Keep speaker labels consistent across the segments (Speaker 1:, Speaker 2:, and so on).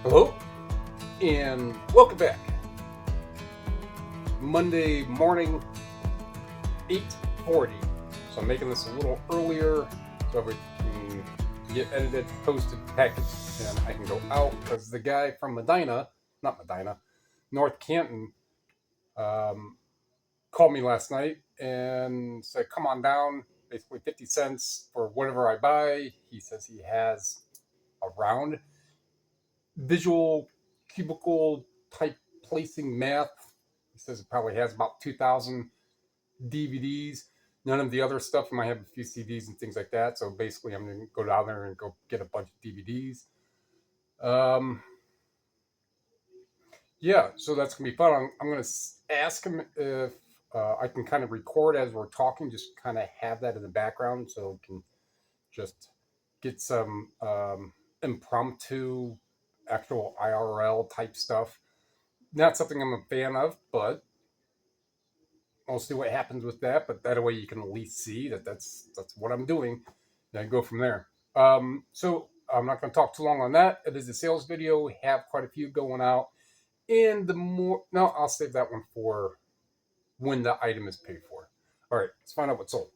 Speaker 1: Hello and welcome back. Monday morning, 8:40. So I'm making this a little earlier so we can get edited, posted, packaged, and I can go out because the guy from North Canton, called me last night and said, "Come on down." Basically, 50 cents for whatever I buy. He says he has a round visual cubicle type placing math. He says it probably has about 2,000 DVDs. None of the other stuff. I might have a few CDs and things like that. So basically, I'm going to go down there and go get a bunch of DVDs. Yeah, so that's going to be fun. I'm going to ask him if I can kind of record as we're talking, just kind of have that in the background so we can just get some impromptu, actual IRL type stuff. Not something I'm a fan of, but I'll see what happens with that. But that way you can at least see that's what I'm doing, and I go from there. So I'm not going to talk too long on that. It is a sales video. We have quite a few going out, and I'll save that one for when the item is paid for. All right, let's find out what's sold.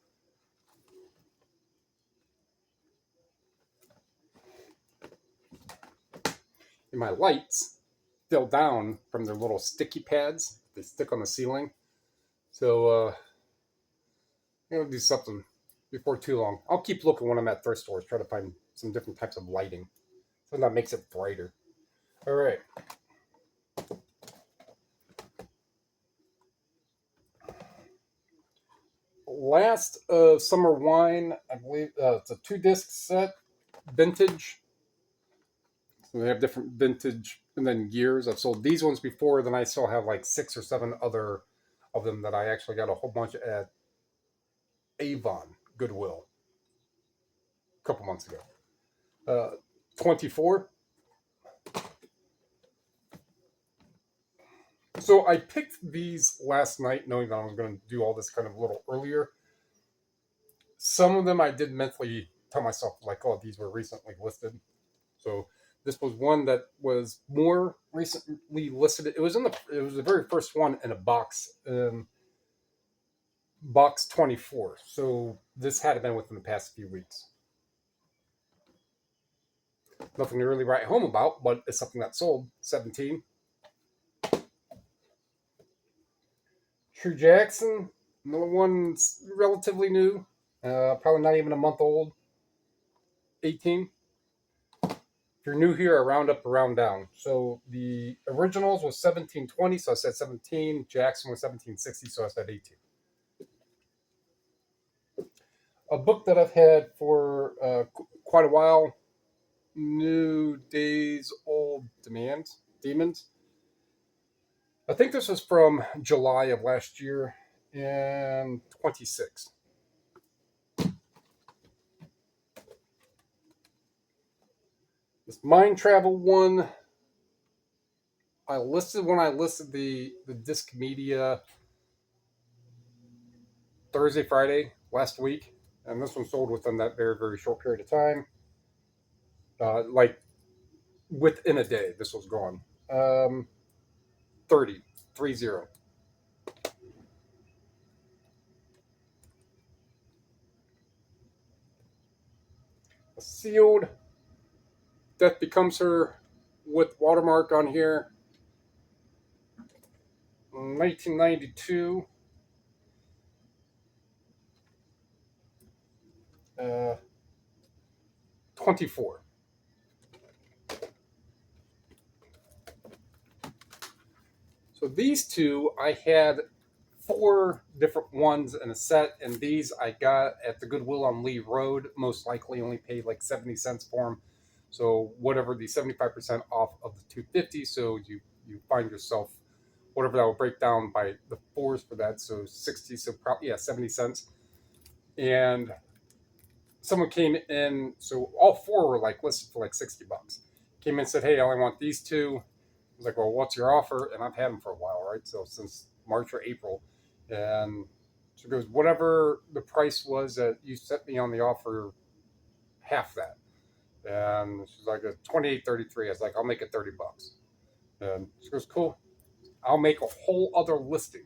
Speaker 1: And my lights fell down from their little sticky pads. They stick on the ceiling. So I'm going to do something before too long. I'll keep looking when I'm at thrift stores, try to find some different types of lighting. So that makes it brighter. All right. Last summer wine, I believe it's a 2-disc set, vintage. So they have different vintage and then years. I've sold these ones before, then I still have like 6 or 7 other of them that I actually got a whole bunch at Avon Goodwill a couple months ago. 24. So I picked these last night knowing that I was going to do all this kind of a little earlier. Some of them I did mentally tell myself, like, oh, these were recently listed. So this was one that was more recently listed. It was the very first one in a box, box 24. So this had been within the past few weeks. Nothing to really write home about, but it's something that sold. 17. True Jackson, another one's relatively new, probably not even a month old. 18. If you're new here, I round up or round down. So the originals was 1720, so I said 17. Jackson was 1760, so I said 18. A book that I've had for quite a while, New Days Old Demons. I think this was from July of last year, and 26. This mind travel one, I listed the disc media Thursday, Friday last week, and this one sold within that very, very short period of time. Like within a day, this was gone. 30, 30. A sealed Death Becomes Her with watermark on here. 1992. 24. So these two, I had 4 different ones in a set, and these I got at the Goodwill on Lee Road. Most likely only paid like 70 cents for them. So whatever the 75% off of the 250, so you find yourself whatever that will break down by the 4s for that. So 60, so probably 70 cents. And someone came in, so all 4 were like listed for like $60. Came in and said, "Hey, I only want these 2." I was like, "Well, what's your offer?" And I've had them for a while, right? So since March or April. And she goes, "Whatever the price was that you set me on the offer, half that." And she's like, it's 28.33. I was like, I'll make it $30. And she goes, cool. I'll make a whole other listing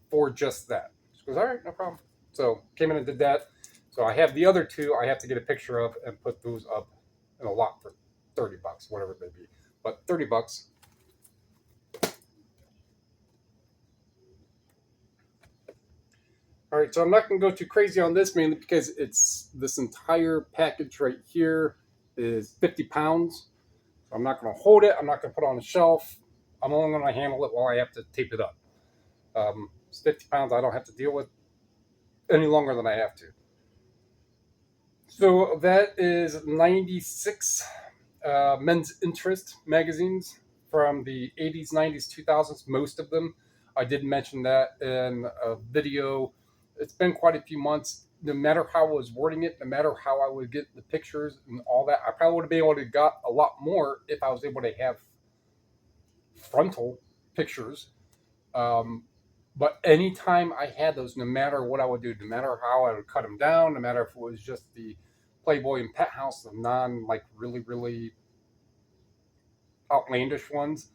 Speaker 1: for just that. She goes, all right, no problem. So came in and did that. So I have the other two I have to get a picture of and put those up in a lot for $30, whatever it may be. But $30. All right, so I'm not going to go too crazy on this mainly because it's this entire package right here is 50 pounds. So I'm not going to hold it. I'm not going to put it on the shelf. I'm only going to handle it while I have to tape it up. It's 50 pounds I don't have to deal with any longer than I have to. So that is 96 men's interest magazines from the 80s, 90s, 2000s, most of them. I did mention that in a video. It's been quite a few months. No matter how I was wording it, no matter how I would get the pictures and all that, I probably would have been able to got a lot more if I was able to have frontal pictures. But anytime I had those, no matter what I would do, no matter how I would cut them down, no matter if it was just the Playboy and Pet House, the non like really outlandish ones,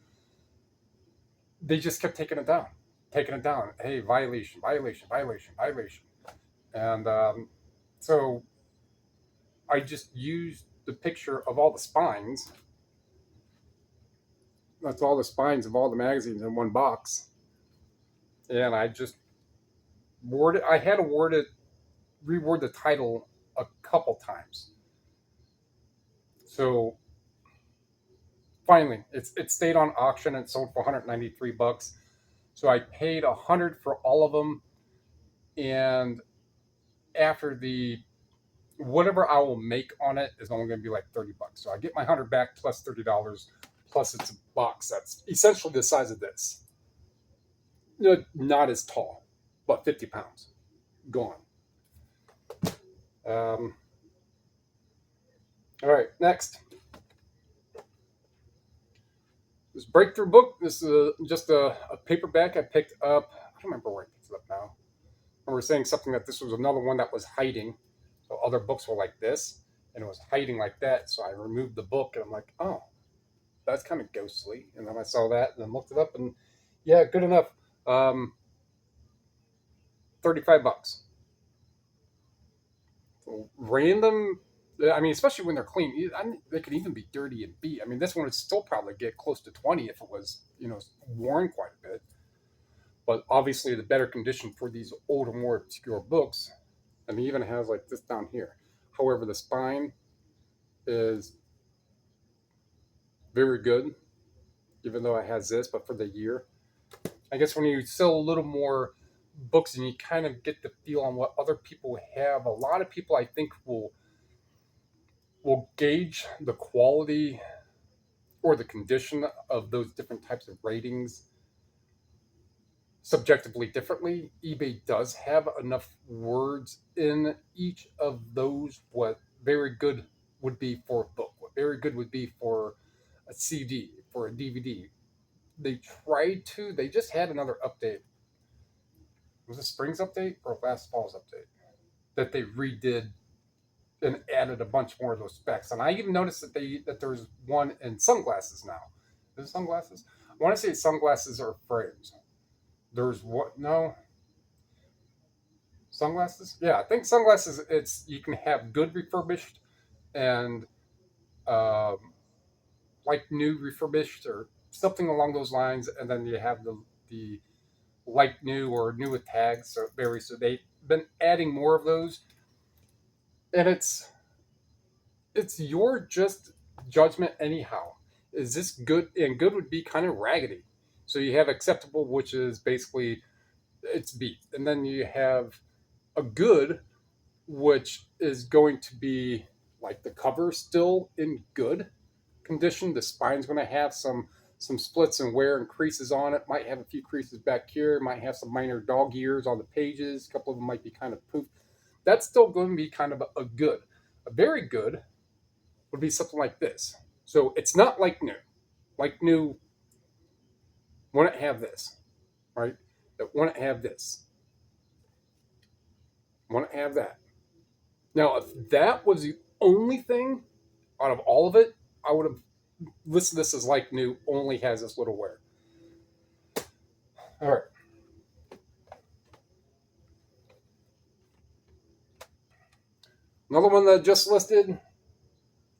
Speaker 1: they just kept taking it down, taking it down. Hey, violation, violation, violation, violation. And so I just used the picture of all the spines. That's all the spines of all the magazines in one box. And I just worded, I had to reword the title a couple times. So finally, it stayed on auction and sold for $193. So I paid $100 for all of them, and after the whatever I will make on it is only going to be like $30. So I get my 100 back plus $30, plus it's a box that's essentially the size of this. Not as tall, but 50 pounds gone. All right, next. This breakthrough book. This is just a paperback I picked up. I don't remember where I picked it up now. I remember saying something that this was another one that was hiding. So other books were like this, and it was hiding like that. So I removed the book, and I'm like, oh, that's kind of ghostly. And then I saw that, and then looked it up, and yeah, good enough. 35 bucks. So random. I mean, especially when they're clean. They could even be dirty and beat. I mean, this one would still probably get close to 20 if it was, worn quite a bit. But obviously, the better condition for these older, more obscure books. And it even has like this down here. However, the spine is very good, even though it has this, but for the year. I guess when you sell a little more books and you kind of get the feel on what other people have, a lot of people I think will gauge the quality or the condition of those different types of ratings subjectively differently. eBay does have enough words in each of those what very good would be for a book, what very good would be for a CD, for a DVD. They just had another update. Was it spring's update or last fall's update? That they redid and added a bunch more of those specs. And I even noticed that there's one in sunglasses now. Is it sunglasses? I want to say sunglasses or frames. There's what? No, sunglasses. Yeah, I think sunglasses. It's you can have good refurbished and um, like new refurbished or something along those lines, and then you have the like new or new with tags. So it varies. So they've been adding more of those, and it's your just judgment anyhow. Is this good? And good would be kind of raggedy. So you have acceptable, which is basically it's beat, and then you have a good, which is going to be like the cover still in good condition. The spine's going to have some splits and wear and creases on it. Might have a few creases back here. Might have some minor dog ears on the pages. A couple of them might be kind of poofed. That's still going to be kind of a good. A very good would be something like this. So it's not like new. Like new wouldn't have this, right? It wouldn't have this. Wouldn't have that. Now, if that was the only thing out of all of it, I would have listed this as like new, only has this little wear. All right. Another one that I just listed,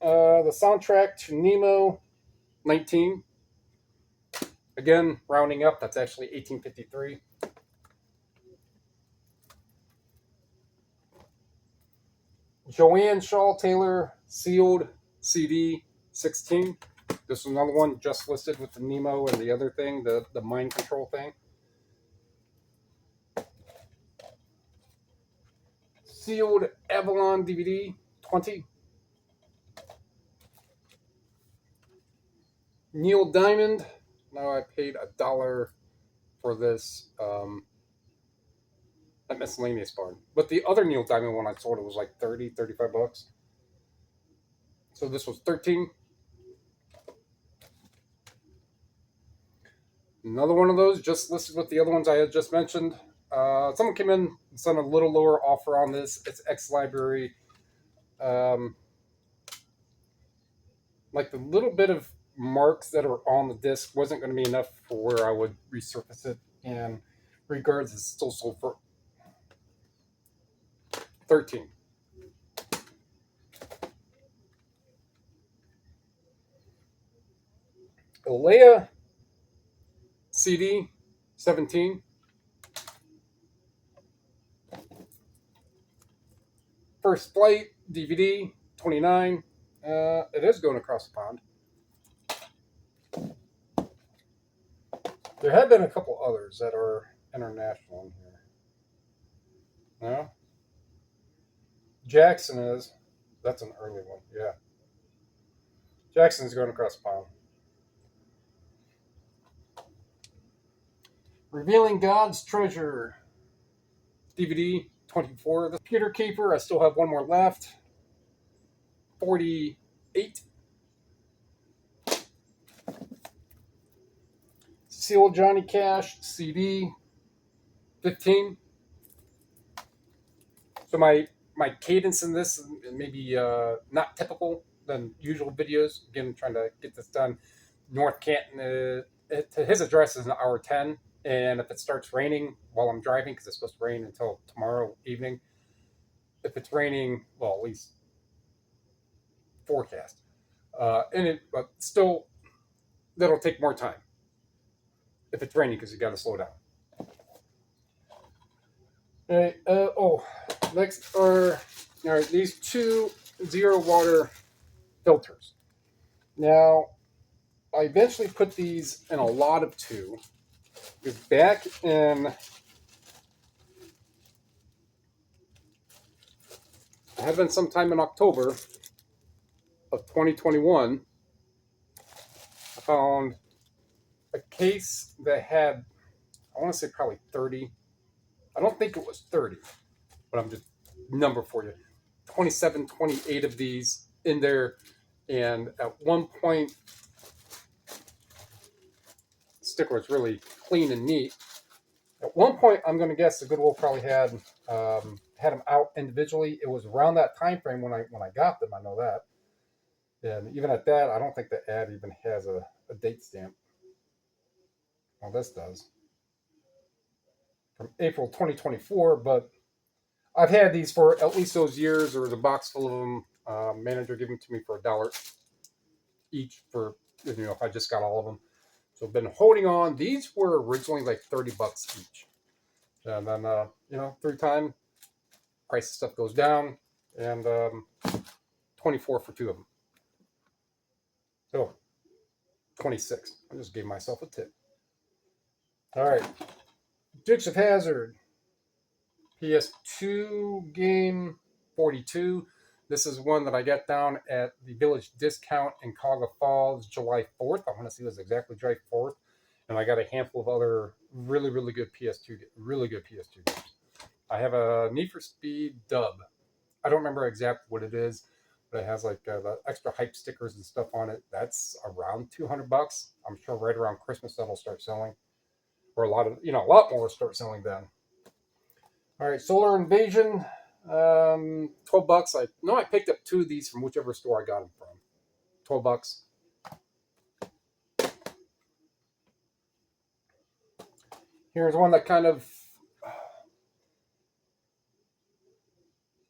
Speaker 1: the soundtrack to Nemo 19. Again, rounding up, that's actually 1853. Joanne Shaw Taylor sealed CD 16. This is another one just listed with the Nemo and the other thing, the mind control thing. Sealed Avalon DVD 20. Neil Diamond. Now I paid $1 for this at Miscellaneous Barn. But the other Neil Diamond one I sold, it was like 30, 35 bucks. So this was 13. Another one of those, just listed with the other ones I had just mentioned. Someone came in and sent a little lower offer on this. It's X-Library. Like the little bit of marks that are on the disc wasn't going to be enough for where I would resurface it. And regards, it's still sold for 13. Leia CD 17. First Flight DVD 29. It is going across the pond. There have been a couple others that are international in here. No? Jackson is. That's an early one, yeah. Jackson's going across the pond. Revealing God's Treasure DVD 24. The Computer Keeper, I still have one more left. 48. Sealed Johnny Cash CD 15. So my cadence in this is maybe not typical than usual videos. Again, trying to get this done. North Canton, to his address is an hour 10. And if it starts raining while I'm driving, because it's supposed to rain until tomorrow evening, if it's raining, well, at least forecast. But still, that'll take more time if it's raining because you got to slow down. Okay, next are these two zero water filters. Now, I eventually put these in a lot of two. Because back in, it had been sometime in October of 2021, I found a case that had, I want to say probably 30. I don't think it was 30, but I'm just number for you. 27, 28 of these in there. And at one point, the sticker was really clean and neat. At one point, I'm going to guess the Goodwill probably had them out individually. It was around that time frame when I got them. I know that. And even at that, I don't think the ad even has a date stamp. Well, this does. From April 2024, but I've had these for at least those years. There was a box full of them. Manager gave them to me for $1 each for, if I just got all of them. So I've been holding on. These were originally like 30 bucks each. And then, through time, price of stuff goes down. And 24 for two of them. So 26. I just gave myself a tip. All right. Dukes of Hazzard. PS2 game 42. This is one that I got down at the Village Discount in Cuyahoga Falls, July 4th. I want to see it was exactly July 4th. And I got a handful of other really good PS2 games. I have a Need for Speed Dub. I don't remember exactly what it is, but it has like the extra hype stickers and stuff on it. That's around 200 bucks. I'm sure right around Christmas that'll start selling. Or a lot more will start selling then. All right, Solar Invasion, 12 bucks. I picked up two of these from whichever store I got them from. $12. Here's one that kind of,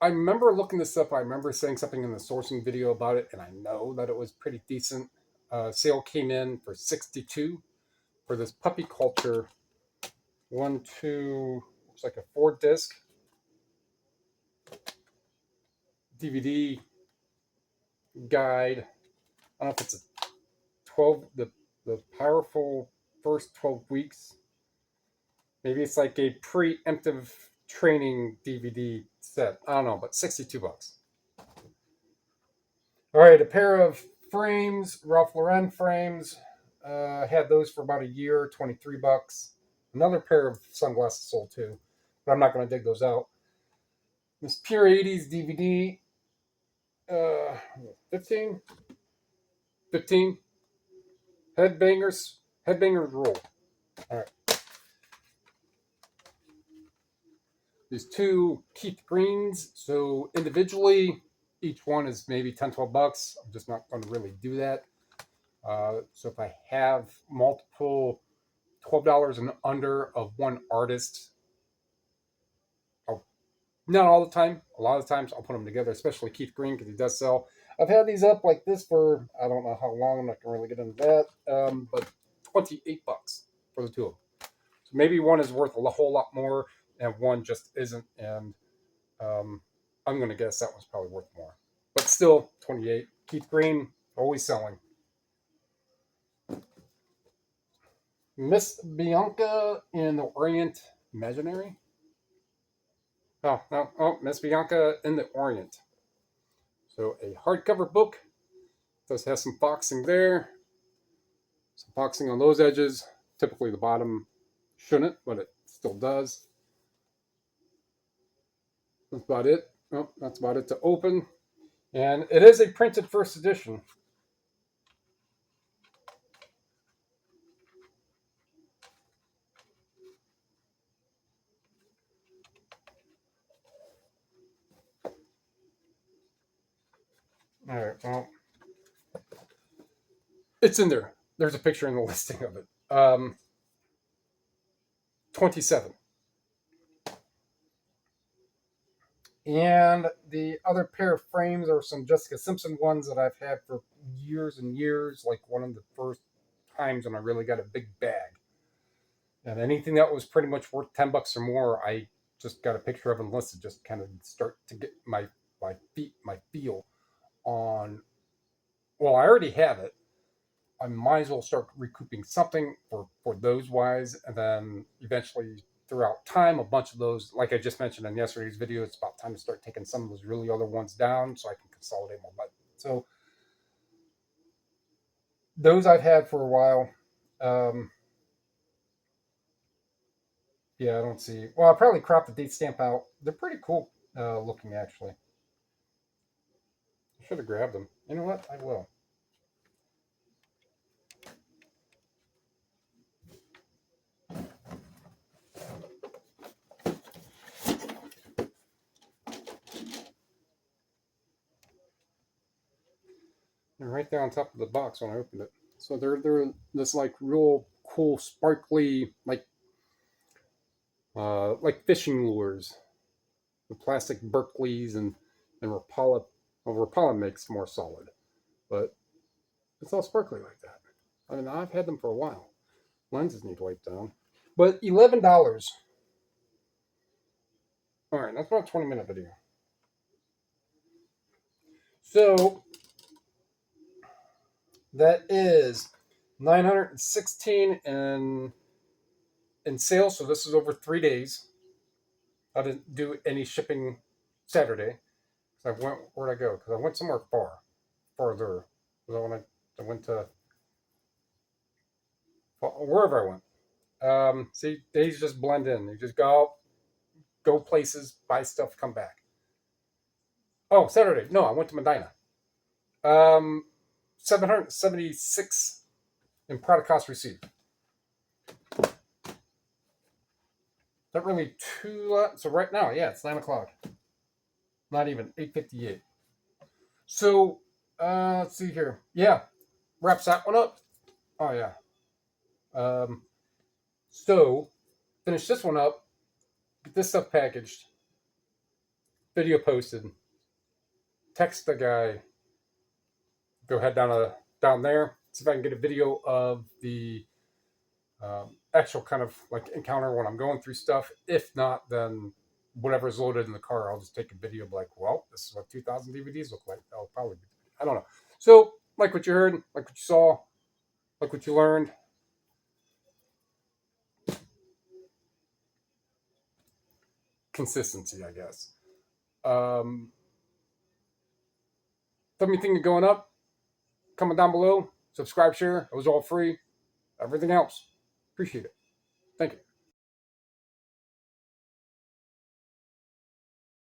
Speaker 1: I remember looking this up. I remember saying something in the sourcing video about it, and I know that it was pretty decent. Sale came in for 62 for this puppy culture. Looks like a 4-disc DVD guide. I don't know if it's a 12, the powerful first 12 weeks. Maybe it's like a preemptive training DVD set. I don't know, but $62. All right, a pair of frames, Ralph Lauren frames. I had those for about a year, $23. Another pair of sunglasses sold too, but I'm not going to dig those out. This Pure 80s DVD, 15. Headbangers rule. All right. These two Keith Greens. So individually, each one is maybe $10, $12. I'm just not going to really do that. So if I have multiple $12 and under of one artist, not all the time. A lot of times I'll put them together, especially Keith Green because he does sell. I've had these up like this for I don't know how long. I'm not going to really get into that. But $28 for the two of them. So maybe one is worth a whole lot more and one just isn't. And I'm going to guess that one's probably worth more. But still, 28. Keith Green, always selling. Miss Bianca in the Orient Imaginary. Oh, Miss Bianca in the Orient. So a hardcover book. Does have some boxing there. Some boxing on those edges. Typically the bottom shouldn't, but it still does. That's about it. Oh, that's about it to open. And it is a printed first edition. All right, well, it's in there. There's a picture in the listing of it. 27. And the other pair of frames are some Jessica Simpson ones that I've had for years and years, like one of the first times when I really got a big bag. And anything that was pretty much worth $10 or more, I just got a picture of and listed, just kind of start to get my feel on. Well, I already have it. I might as well start recouping something for those wise, and then eventually throughout time, a bunch of those, like I just mentioned in yesterday's video, it's about time to start taking some of those really other ones down so I can consolidate my budget. So those I've had for a while. Yeah, I don't see. Well, I'll probably crop the date stamp out. They're pretty cool looking, actually. I should have grabbed them. You know what? I will. They're right there on top of the box when I opened it. So they're this like real cool, sparkly, like fishing lures. The plastic Berkeleys and Rapala. Well, Rapala makes more solid, but it's all sparkly like that. I mean, I've had them for a while. Lenses need wiped down, but $11. All right, that's about a 20-minute video. So that is 916 in sales. So this is over 3 days. I didn't do any shipping Saturday. So where'd I go? Because I went somewhere farther. I went to wherever I went. See, days just blend in. You just go places, buy stuff, come back. Oh, Saturday. No, I went to Medina. 776 in product cost received. Not really too. So right now, yeah, it's 9 o'clock. Not even 8:58. So Let's see here. Yeah, wraps that one up. Oh yeah. Um, so finish this one up. Get this stuff packaged. Video posted. Text the guy. Go head down there. See if I can get a video of the actual kind of like encounter when I'm going through stuff. If not, then whatever's loaded in the car, I'll just take a video. Of like, well, this is what 2,000 DVDs look like. I'll probably, I don't know. So, like what you heard, like what you saw, like what you learned. Consistency, I guess. Tell me anything going up. Comment down below. Subscribe, share. It was all free. Everything else. Appreciate it. Thank you.